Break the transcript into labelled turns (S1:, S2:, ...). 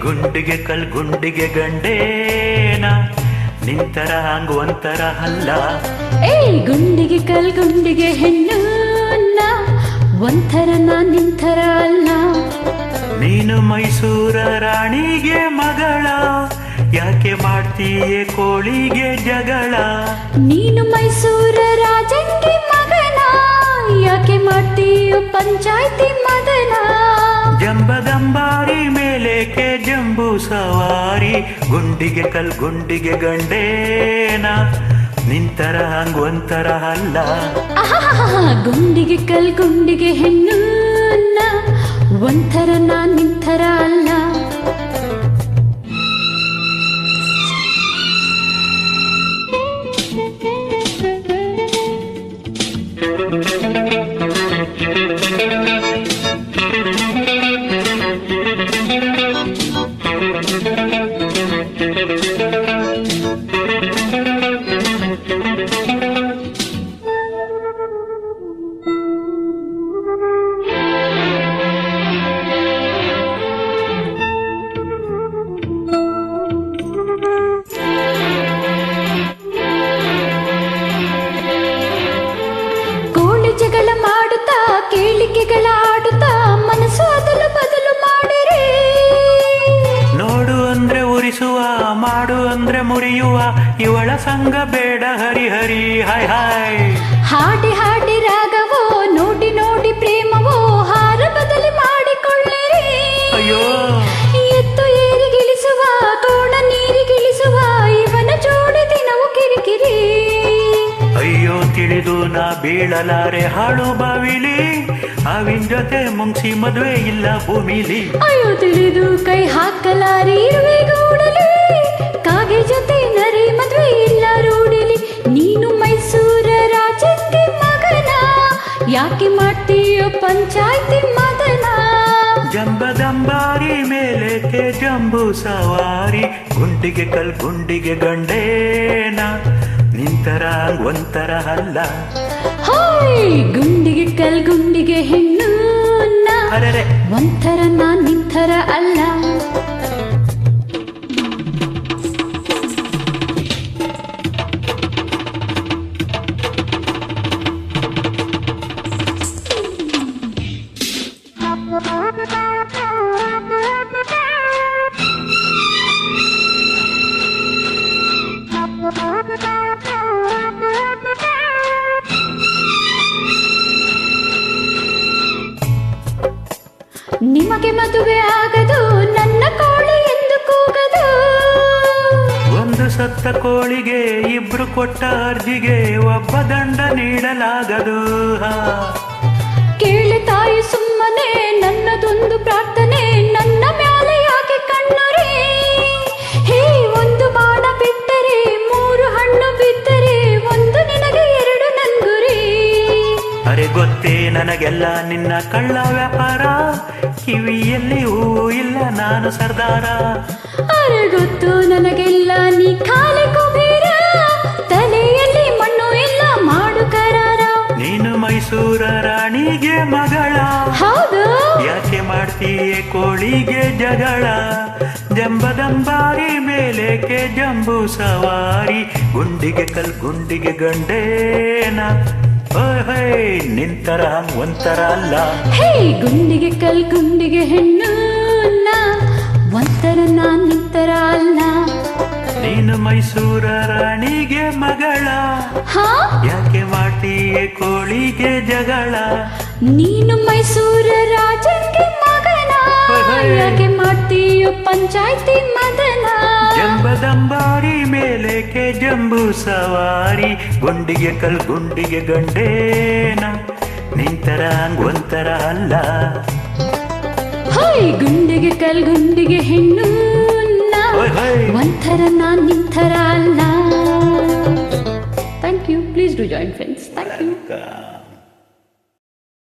S1: ಗುಂಡಿಗೆ ಕಲ್ ಗುಂಡಿಗೆ ಗಂಡೇನ ನಿಂತರ ಹಂಗ ಒಂತರ ಅಲ್ಲ.
S2: ಗುಂಡಿಗೆ ಕಲ್ ಗುಂಡಿಗೆ ಹೆಣ್ಣು ಒಂಥರ ನಿಂತರ ಅಲ್ಲ.
S1: ನೀನು ಮೈಸೂರ ರಾಣಿಗೆ ಮಗಳ, ಯಾಕೆ ಮಾಡ್ತೀಯೇ ಕೋಳಿಗೆ ಜಗಳ.
S2: ನೀನು ಮೈಸೂರ ರಾಜಂಗೆ ಮಗನ, ಯಾಕೆ ಮಾಡ್ತೀಯ ಪಂಚಾಯ್ತಿ ಮದನ.
S1: ಜಂಬದಂಬಾರಿ ಮೇಲೇಕೆ ಜಂಬೂ ಸವಾರಿ, ಗುಂಡಿಗೆ ಕಲ್ ಗುಂಡಿಗೆ ಗಂಡೇನ ನಿಂತರ ಹಂಗ ಒಂತರ ಅಲ್ಲ.
S2: ಗುಂಡಿಗೆ ಕಲ್ ಗುಂಡಿಗೆ ಹೆಣ್ಣು ಒಂಥರ ನಿಂತರ ಅಲ್ಲ. ಜಗಳ ಮಾಡುತ್ತಾ ಕೇಳಿಕೆಗಳ ಆಡುತ್ತಾ ಮನಸ್ಸು ಅದಲು ಬದಲು ಮಾಡಿರಿ.
S1: ನೋಡು ಅಂದ್ರೆ ಉರಿಸುವ, ಮಾಡು ಅಂದ್ರೆ ಮುರಿಯುವ, ಇವಳ ಸಂಗ ಬೇಡ ಹರಿಹರಿ. ಹಾಯ್ ಹಾಯ್
S2: ಹಾಡಿ ಹಾಡಿ ರಾಗವೋ, ನೋಡಿ ನೋಡಿ ಪ್ರೇಮವೋ, ಹಾರ ಬದಲಿ ಮಾಡಿಕೊಳ್ಳಿರಿ.
S1: ಅಯ್ಯೋ
S2: ಎತ್ತು ಏರಿಗಿಳಿಸುವ, ಕೋಣ ನೀರಿಗಿಳಿಸುವ, ಇವನ ಜೋಡಿ ದಿನವು ಕಿರಿಕಿರಿ.
S1: ಅಯ್ಯೋ ತಿಳಿದು ನಾ ಬೀಳಲಾರೆ ಹಾಳು ಬಾವಿಲಿ, ಅವಿನ ಜೊತೆ ಮುಂಗ್ಸಿ ಮದುವೆ ಇಲ್ಲ ಭೂಮಿಲಿ.
S2: ಅಯ್ಯೋ ತಿಳಿದು ಕೈ ಹಾಕಲಾರಿ ಇರುವೆ ಗೂಡಲಿ, ಕಾಗೆ ಜೊತೆ ನರಿ ಮದುವೆ ಇಲ್ಲ ರೂಢಿಲಿ. ನೀನು ಮೈಸೂರ ರಾಜಂಗೆ ಮಗನ, ಯಾಕೆ ಮಾಡ್ತೀಯೋ ಪಂಚಾಯ್ತಿ ಮದನ.
S1: ಜಂಬದಂಬಾರಿ ಮೇಲೇಕೆ ಜಂಬೂ ಸವಾರಿ, ಗುಂಡಿಗೆ ಕಲ್ ಗುಂಡಿಗೆ ಗಂಡೇನ ನಿಂತರ ಒಂತರ ಅಲ್ಲ.
S2: ಗುಂಡಿಗೆ ಕಲ್ ಗುಂಡಿಗೆ ಹೆಣ್ಣು ಒಂಥರ ನಿಂತರ ಅಲ್ಲ. ನಿಮಗೆ ಮದುವೆ ಆಗದು, ನನ್ನ ಕೋಳಿ ಎಂದು ಕೂಗದು.
S1: ಒಂದು ಸತ್ತ ಕೋಳಿಗೆ ಇಬ್ರು ಕೊಟ್ಟ ಅರ್ಜಿಗೆ ಒಬ್ಬ ದಂಡ ನೀಡಲಾಗದು.
S2: ಕೇಳಿ ತಾಯಿ ಸುಮ್ಮನೆ ನನ್ನದೊಂದು ಪ್ರಾರ್ಥನೆ, ನನ್ನ ಮ್ಯಾಲೆ ಯಾಕೆ ಕಣ್ಣುರಿ. ಹೇ ಒಂದು ಬಾಣ ಬಿಟ್ಟರೆ, ಮೂರು ಹಣ್ಣು ಬಿದ್ದರೆ, ಒಂದು ನಿನಗೆ ಎರಡು ನನ್ಗುರಿ.
S1: ಅರೆ ಗೊತ್ತೇ ನನಗೆಲ್ಲ ನಿನ್ನ ಕಳ್ಳ ವ್ಯಾಪಾರ, ಕಿವಿಯಲ್ಲಿ ಹೂವು ಇಲ್ಲ ನಾನು ಸರ್ದಾರ.
S2: ಅರೆ ಗೊತ್ತು ನನಗೆಲ್ಲ ನೀ ಖಾಲಿ ಕುಬೇರ, ತಲೆಯಲ್ಲಿ ಮಣ್ಣು ಇಲ್ಲ ಮಾಡು ಕರಾರ.
S1: ನೀನು ಮೈಸೂರ ರಾಣಿಗೆ ಮಗಳ,
S2: ಹೌದು
S1: ಯಾಕೆ ಮಾಡ್ತೀಯೇ ಕೋಳಿಗೆ ಜಗಳ. ಜಂಬದಂಬಾರಿ ಮೇಲೇಕೆ ಜಂಬೂ ಸವಾರಿ, ಗುಂಡಿಗೆ ಕಲ್ ಗುಂಡಿಗೆ ಗಂಡೇನ ನಿಂತರ ಒಂತರ ಅಲ್ಲ.
S2: ಗುಂಡಿಗೆ ಕಲ್ ಗುಂಡಿಗೆ ಹೆಣ್ಣು ಒಂಥರ ನಿಂತರ ಅಲ್ಲ.
S1: ನೀನು ಮೈಸೂರ ರಾಣಿಗೆ ಮಗಳ, ಯಾಕೆ ಮಾಡ್ತೀಯೇ ಕೋಳಿಗೆ ಜಗಳ.
S2: ನೀನು ಮೈಸೂರ ರಾಜಂಗೆ ಮಗನ, ಯಾಕೆ ಮಾಡ್ತೀಯೋ ಪಂಚಾಯ್ತಿ ಮದನ.
S1: ಜಂಬದಂಬಾರಿ ಮೇಲೇಕೆ ಜಂಬೂ ಸವಾರಿ, ಗುಂಡಿಗೆ ಕಲ್ ಗುಂಡಿಗೆ ಗಂಡೇನ ನಿಂತರ ಒಂತರ ಅಲ್ಲ.
S2: ಗುಂಡಿಗೆ ಕಲ್ ಗುಂಡಿಗೆ ಹೆಣ್ಣು ಒಂಥರ ಥರ ನಾನ್ ನಿನ್ ಥರ ಅಲ್ಲ. Thank you. Please do join friends. Thank you.